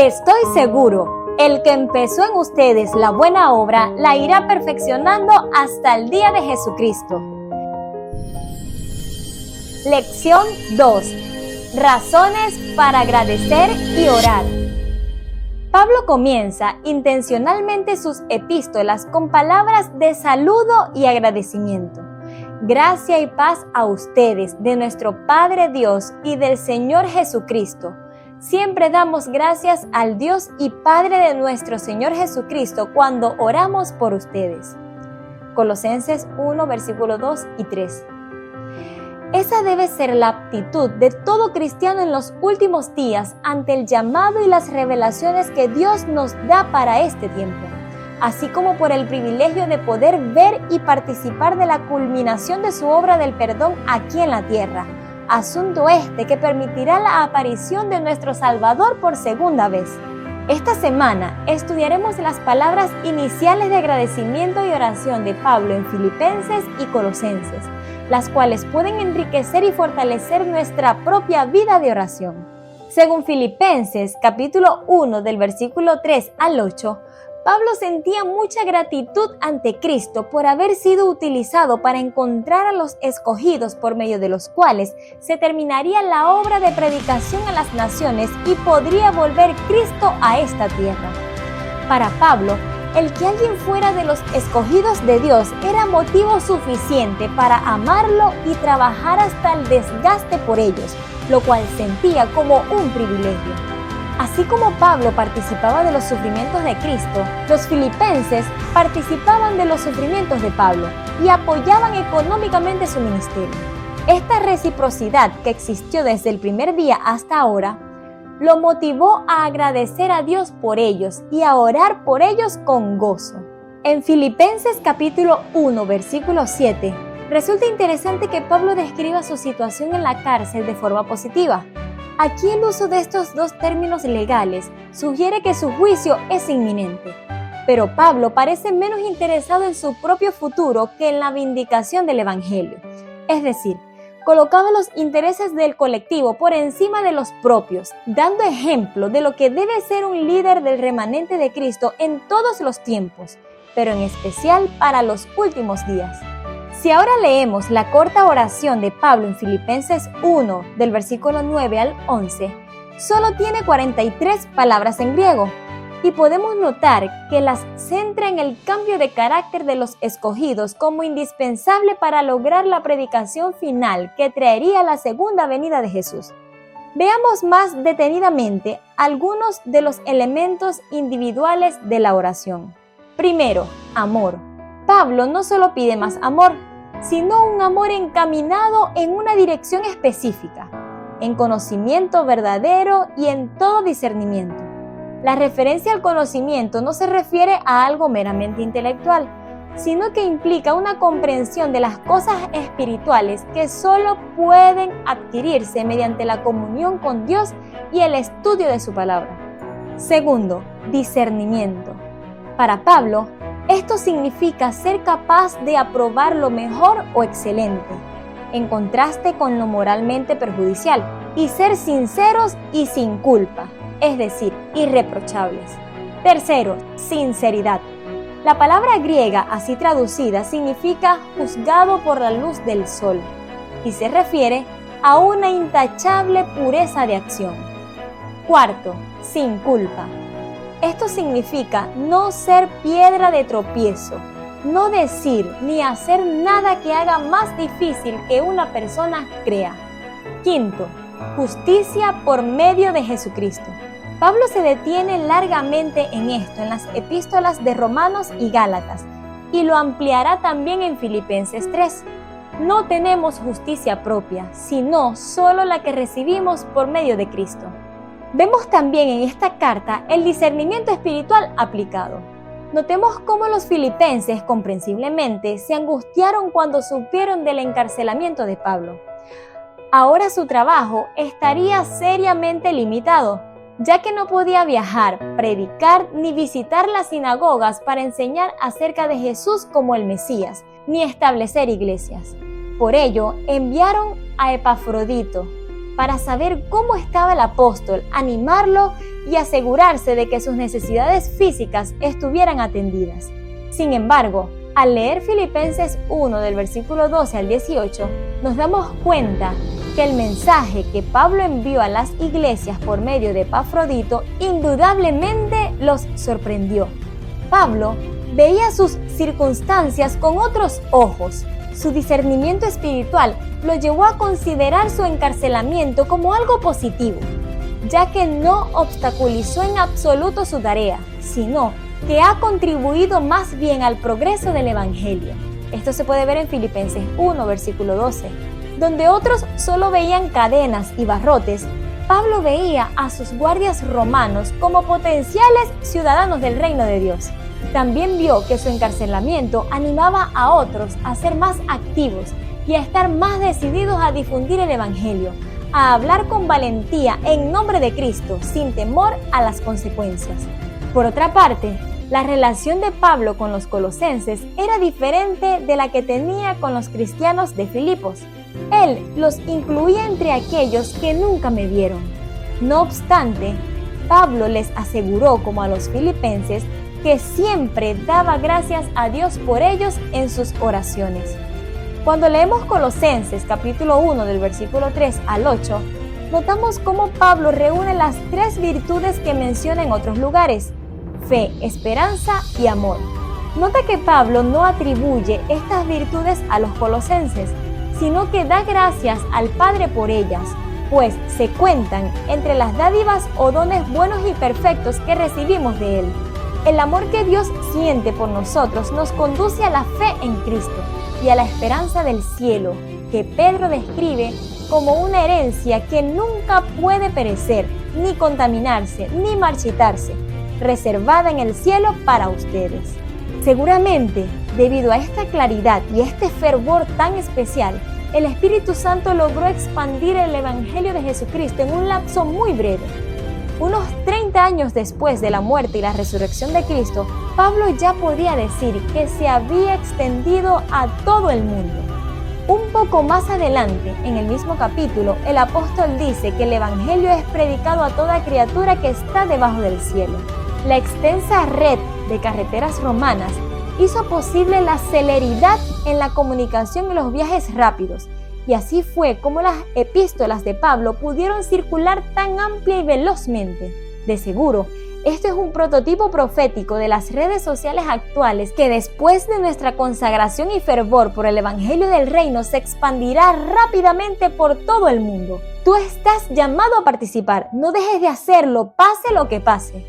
Estoy seguro, el que empezó en ustedes la buena obra, la irá perfeccionando hasta el día de Jesucristo. Lección 2. Razones para agradecer y orar. Pablo comienza intencionalmente sus epístolas con palabras de saludo y agradecimiento. Gracia y paz a ustedes, de nuestro Padre Dios y del Señor Jesucristo. Siempre damos gracias al Dios y Padre de nuestro Señor Jesucristo cuando oramos por ustedes. Colosenses 1, versículo 2 y 3. Esa debe ser la actitud de todo cristiano en los últimos días ante el llamado y las revelaciones que Dios nos da para este tiempo, así como por el privilegio de poder ver y participar de la culminación de su obra del perdón aquí en la tierra, asunto que permitirá la aparición de nuestro Salvador por segunda vez. Esta semana estudiaremos las palabras iniciales de agradecimiento y oración de Pablo en Filipenses y Colosenses, las cuales pueden enriquecer y fortalecer nuestra propia vida de oración. Según Filipenses, capítulo 1, del versículo 3 al 8, Pablo sentía mucha gratitud ante Cristo por haber sido utilizado para encontrar a los escogidos por medio de los cuales se terminaría la obra de predicación a las naciones y podría volver Cristo a esta tierra. Para Pablo, el que alguien fuera de los escogidos de Dios era motivo suficiente para amarlo y trabajar hasta el desgaste por ellos, lo cual sentía como un privilegio. Así como Pablo participaba de los sufrimientos de Cristo, los filipenses participaban de los sufrimientos de Pablo y apoyaban económicamente su ministerio. Esta reciprocidad que existió desde el primer día hasta ahora, lo motivó a agradecer a Dios por ellos y a orar por ellos con gozo. En Filipenses capítulo 1, versículo 7, resulta interesante que Pablo describa su situación en la cárcel de forma positiva. Aquí el uso de estos dos términos legales sugiere que su juicio es inminente, pero Pablo parece menos interesado en su propio futuro que en la vindicación del Evangelio. Es decir, colocaba los intereses del colectivo por encima de los propios, dando ejemplo de lo que debe ser un líder del remanente de Cristo en todos los tiempos, pero en especial para los últimos días. Si ahora leemos la corta oración de Pablo en Filipenses 1, del versículo 9 al 11, solo tiene 43 palabras en griego, y podemos notar que las centra en el cambio de carácter de los escogidos como indispensable para lograr la predicación final que traería la segunda venida de Jesús. Veamos más detenidamente algunos de los elementos individuales de la oración. Primero, amor. Pablo no solo pide más amor, sino un amor encaminado en una dirección específica, en conocimiento verdadero y en todo discernimiento. La referencia al conocimiento no se refiere a algo meramente intelectual, sino que implica una comprensión de las cosas espirituales que solo pueden adquirirse mediante la comunión con Dios y el estudio de su palabra. Segundo, discernimiento. Para Pablo, esto significa ser capaz de aprobar lo mejor o excelente, en contraste con lo moralmente perjudicial, y ser sinceros y sin culpa, es decir, irreprochables. Tercero, sinceridad. La palabra griega así traducida significa juzgado por la luz del sol, y se refiere a una intachable pureza de acción. Cuarto, sin culpa. Esto significa no ser piedra de tropiezo, no decir ni hacer nada que haga más difícil que una persona crea. Quinto, justicia por medio de Jesucristo. Pablo se detiene largamente en esto en las epístolas de Romanos y Gálatas, y lo ampliará también en Filipenses 3. No tenemos justicia propia, sino solo la que recibimos por medio de Cristo. Vemos también en esta carta el discernimiento espiritual aplicado. Notemos cómo los filipenses comprensiblemente se angustiaron cuando supieron del encarcelamiento de Pablo. Ahora su trabajo estaría seriamente limitado, ya que no podía viajar, predicar ni visitar las sinagogas para enseñar acerca de Jesús como el Mesías, ni establecer iglesias. Por ello, enviaron a Epafrodito, para saber cómo estaba el apóstol, animarlo y asegurarse de que sus necesidades físicas estuvieran atendidas. Sin embargo, al leer Filipenses 1 del versículo 12 al 18, nos damos cuenta que el mensaje que Pablo envió a las iglesias por medio de Epafrodito indudablemente los sorprendió. Pablo veía sus circunstancias con otros ojos. Su discernimiento espiritual lo llevó a considerar su encarcelamiento como algo positivo, ya que no obstaculizó en absoluto su tarea, sino que ha contribuido más bien al progreso del Evangelio. Esto se puede ver en Filipenses 1, versículo 12, donde otros solo veían cadenas y barrotes. Pablo veía a sus guardias romanos como potenciales ciudadanos del reino de Dios. También vio que su encarcelamiento animaba a otros a ser más activos y a estar más decididos a difundir el Evangelio, a hablar con valentía en nombre de Cristo, sin temor a las consecuencias. Por otra parte, la relación de Pablo con los colosenses era diferente de la que tenía con los cristianos de Filipos. Él los incluía entre aquellos que nunca me vieron. No obstante, Pablo les aseguró, como a los filipenses, que siempre daba gracias a Dios por ellos en sus oraciones. Cuando leemos Colosenses capítulo 1 del versículo 3 al 8, notamos cómo Pablo reúne las tres virtudes que menciona en otros lugares: fe, esperanza y amor. Nota que Pablo no atribuye estas virtudes a los colosenses, sino que da gracias al Padre por ellas, pues se cuentan entre las dádivas o dones buenos y perfectos que recibimos de Él. El amor que Dios siente por nosotros nos conduce a la fe en Cristo y a la esperanza del cielo, que Pedro describe como una herencia que nunca puede perecer, ni contaminarse, ni marchitarse, reservada en el cielo para ustedes. Seguramente, debido a esta claridad y este fervor tan especial, el Espíritu Santo logró expandir el Evangelio de Jesucristo en un lapso muy breve. Unos 30 años después de la muerte y la resurrección de Cristo, Pablo ya podía decir que se había extendido a todo el mundo. Un poco más adelante, en el mismo capítulo, el apóstol dice que el Evangelio es predicado a toda criatura que está debajo del cielo. La extensa red de carreteras romanas hizo posible la celeridad en la comunicación y los viajes rápidos, y así fue como las epístolas de Pablo pudieron circular tan amplia y velozmente. De seguro, esto es un prototipo profético de las redes sociales actuales que después de nuestra consagración y fervor por el Evangelio del Reino se expandirá rápidamente por todo el mundo. Tú estás llamado a participar, no dejes de hacerlo, pase lo que pase.